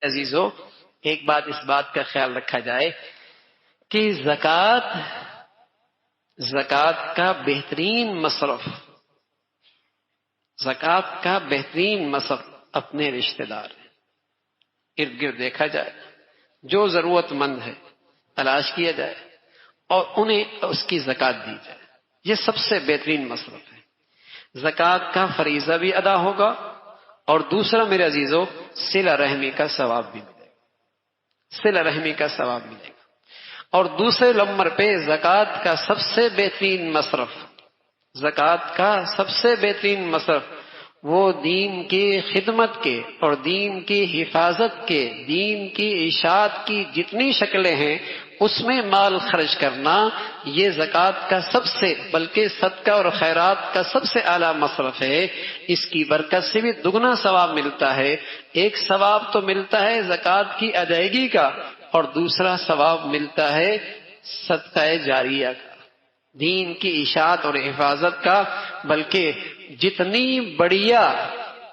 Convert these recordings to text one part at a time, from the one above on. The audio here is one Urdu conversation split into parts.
عزیزو، ایک بات اس بات کا خیال رکھا جائے کہ زکوٰۃ کا بہترین مصرف اپنے رشتہ دار ہیں۔ ارد گرد دیکھا جائے، جو ضرورت مند ہے تلاش کیا جائے اور انہیں اس کی زکوٰۃ دی جائے، یہ سب سے بہترین مصرف ہے۔ زکوٰۃ کا فریضہ بھی ادا ہوگا اور دوسرا میرے عزیزو صلہ رحمی کا ثواب بھی ملے گا، اور دوسرے نمبر پہ زکوٰۃ کا سب سے بہترین مصرف وہ دین کی خدمت کے اور دین کی حفاظت کے، دین کی اشاعت کی جتنی شکلیں ہیں اس میں مال خرچ کرنا، یہ زکوٰۃ کا بلکہ صدقہ اور خیرات کا سب سے اعلیٰ مصرف ہے۔ اس کی برکت سے بھی دگنا ثواب ملتا ہے۔ ایک ثواب تو ملتا ہے زکوٰۃ کی ادائیگی کا، اور دوسرا ثواب ملتا ہے صدقہ جاریہ کا، دین کی اشاعت اور حفاظت کا۔ بلکہ جتنی بڑھیا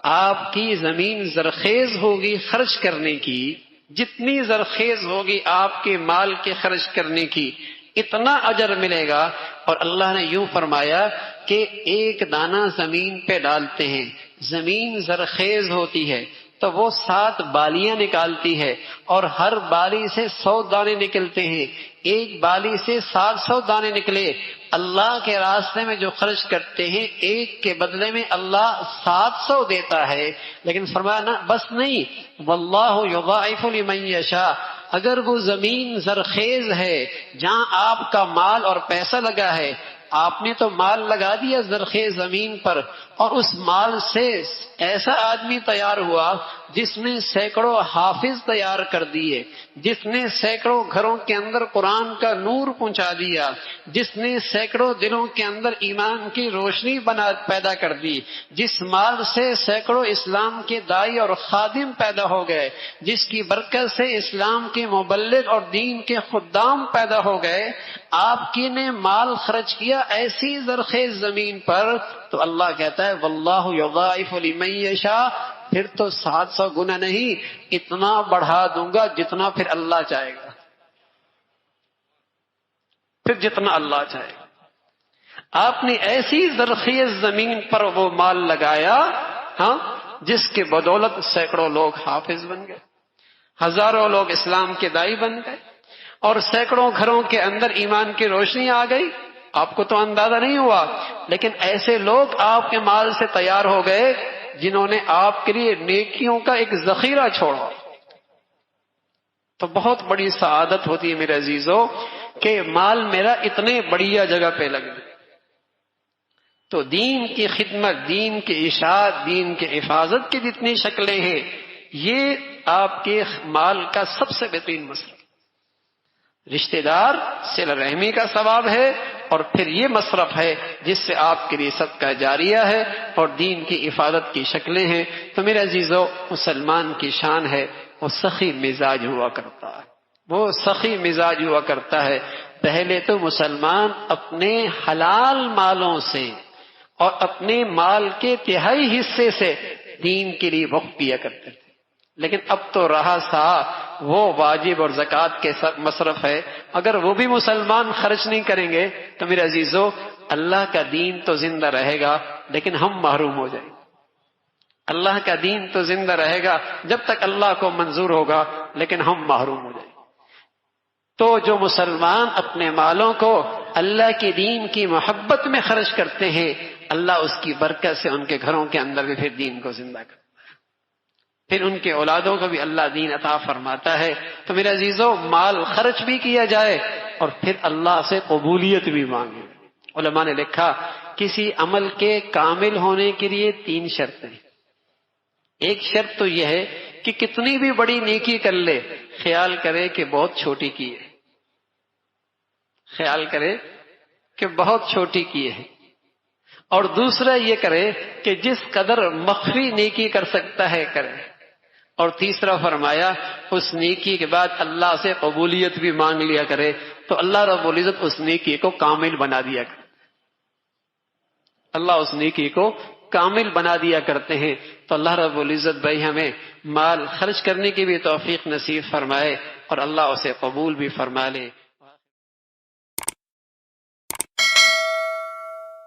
آپ کی زمین زرخیز ہوگی خرچ کرنے کی، جتنی زرخیز ہوگی آپ کے مال کے خرچ کرنے کی، اتنا اجر ملے گا۔ اور اللہ نے یوں فرمایا کہ ایک دانہ زمین پہ ڈالتے ہیں، زمین زرخیز ہوتی ہے تو وہ 7 بالیاں نکالتی ہے، اور ہر بالی سے 100 دانے نکلتے ہیں۔ ایک بالی سے 700 دانے نکلے، اللہ کے راستے میں جو خرچ کرتے ہیں ایک کے بدلے میں اللہ 700 دیتا ہے۔ لیکن فرمایا نہ بس نہیں، واللہ یضاعف لمن یشاء، اگر وہ زمین زرخیز ہے جہاں آپ کا مال اور پیسہ لگا ہے، آپ نے تو مال لگا دیا زرخیز زمین پر، اور اس مال سے ایسا آدمی تیار ہوا جس نے سینکڑوں حافظ تیار کر دیے، جس نے سینکڑوں گھروں کے اندر قرآن کا نور پہنچا دیا، جس نے سینکڑوں دلوں کے اندر ایمان کی روشنی پیدا کر دی، جس مال سے سینکڑوں اسلام کے داعی اور خادم پیدا ہو گئے، جس کی برکت سے اسلام کے مبلغ اور دین کے خدام پیدا ہو گئے، آپ کی نے مال خرچ کیا ایسی زرخیز زمین پر، تو اللہ کہتا ہے واللہ یضاعف لمن یشاء، پھر تو 700 گنا نہیں، اتنا بڑھا دوں گا جتنا پھر اللہ چاہے گا، آپ نے ایسی زرخیز زمین پر وہ مال لگایا جس کے بدولت سینکڑوں لوگ حافظ بن گئے، ہزاروں لوگ اسلام کے داعی بن گئے، اور سینکڑوں گھروں کے اندر ایمان کی روشنی آ گئی۔ آپ کو تو اندازہ نہیں ہوا، لیکن ایسے لوگ آپ کے مال سے تیار ہو گئے جنہوں نے آپ کے لیے نیکیوں کا ایک ذخیرہ چھوڑا۔ تو بہت بڑی سعادت ہوتی ہے میرے عزیزو کہ مال میرا اتنے بڑھیا جگہ پہ لگے۔ تو دین کی خدمت، دین کی اشاعت، دین کی حفاظت کی جتنی شکلیں ہیں، یہ آپ کے مال کا سب سے بہترین مصرف۔ رشتہ دار صلہ رحمی کا ثواب ہے، اور پھر یہ مصرف ہے جس سے آپ کے لیے صدقہ جاریہ ہے اور دین کی حفاظت کی شکلیں ہیں۔ تو میرے عزیزو، مسلمان کی شان ہے وہ سخی مزاج ہوا کرتا ہے۔ پہلے تو مسلمان اپنے حلال مالوں سے اور اپنے مال کے تہائی حصے سے دین کے لیے وقف کیا کرتے تھے، لیکن اب تو رہا سا وہ واجب اور زکوٰۃ کے مصرف ہے، اگر وہ بھی مسلمان خرچ نہیں کریں گے تو میرے عزیزو اللہ کا دین تو زندہ رہے گا لیکن ہم محروم ہو جائیں گے۔ اللہ کا دین تو زندہ رہے گا جب تک اللہ کو منظور ہوگا، لیکن ہم محروم ہو جائیں گے۔ تو جو مسلمان اپنے مالوں کو اللہ کے دین کی محبت میں خرچ کرتے ہیں، اللہ اس کی برکت سے ان کے گھروں کے اندر بھی پھر دین کو زندہ کرتا ہے، پھر ان کے اولادوں کو بھی اللہ دین عطا فرماتا ہے۔ تو میرے عزیزو، مال خرچ بھی کیا جائے اور پھر اللہ سے قبولیت بھی مانگے۔ علماء نے لکھا کسی عمل کے کامل ہونے کے لیے 3 شرطیں۔ ایک شرط تو یہ ہے کہ کتنی بھی بڑی نیکی کر لے، خیال کرے کہ بہت چھوٹی کی ہے، اور دوسرا یہ کرے کہ جس قدر مخفی نیکی کر سکتا ہے کرے، اور تیسرا فرمایا اس نیکی کے بعد اللہ سے قبولیت بھی مانگ لیا کرے، تو اللہ رب العزت اس نیکی کو کامل بنا دیا کرے، اللہ اس نیکی کو کامل بنا دیا کرتے ہیں۔ تو اللہ رب العزت بھائی ہمیں مال خرچ کرنے کی بھی توفیق نصیب فرمائے اور اللہ اسے قبول بھی فرما لے۔